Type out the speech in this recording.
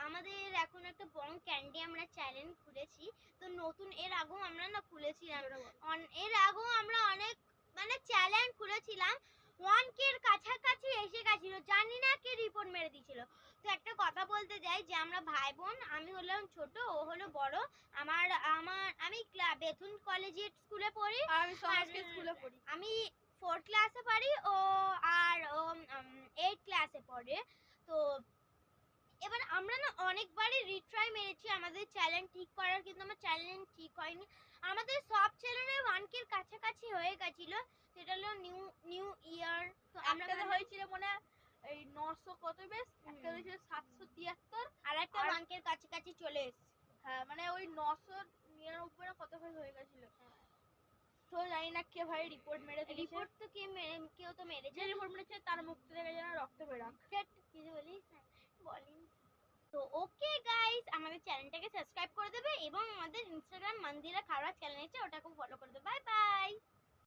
আমাদের এখন একটা বং ক্যান্ডি আমরা চ্যালেঞ্জ খুলেছি। তো নতুন এর আগেও আমরা না খুলেছিলাম, এর আগেও আমরা অনেক মানে চ্যালেঞ্জ খুলেছিলাম। 1K এর কাছাকাছি এসে গেছিল, জানি না কে রিপোর্ট মেরে দিয়েছিল। তো একটা কথা বলতে যাই যে আমরা ভাই বোন, আমি হলাম ছোট, ও হলো বড়। আমার আমার আমি বেথুন কলেজিয়েট স্কুলে পড়ি, আমি সমাজকে স্কুলে পড়ি। আমি 4 ক্লাসে পড়ি, ও আর 8 ক্লাসে পড়ে। তো এবার আমরা না অনেকবারই রিট্রাই মেরেছি আমাদের চ্যালেঞ্জ ঠিক করার, কিন্তু আমার চ্যালেঞ্জ ঠিক হয়নি। আমাদের সব চ্যালেঞ্জে 1K এর কাছাকাছি হয়ে গেছিল। সেটা হলো নিউ ইয়ার। তো আমরা হয়েছিল মনে এই 900 কত বেশ, একটা হয়েছিল 773, আর একটা 1K এর কাছাকাছি চলে এসেছে। হ্যাঁ মানে ওই 999 কত হয়ে গেছিল। তো জানি না কে ভাই রিপোর্ট মেরে দিয়েছে। রিপোর্ট তো কেউ তো মেরেছে। যে রিপোর্ট মেরেছে তার মুখ থেকে যেন রক্ত বেরাক। কিছু বলিস বলিনি। তো ওকে গাইস, আমাদের চ্যানেলটাকে সাবস্ক্রাইব করে দেবে এবং আমাদের ইনস্টাগ্রাম মন্দিরা খাওয়া চ্যানেল আছে, ওটাকেও ফলো করে দেবে। Bye bye.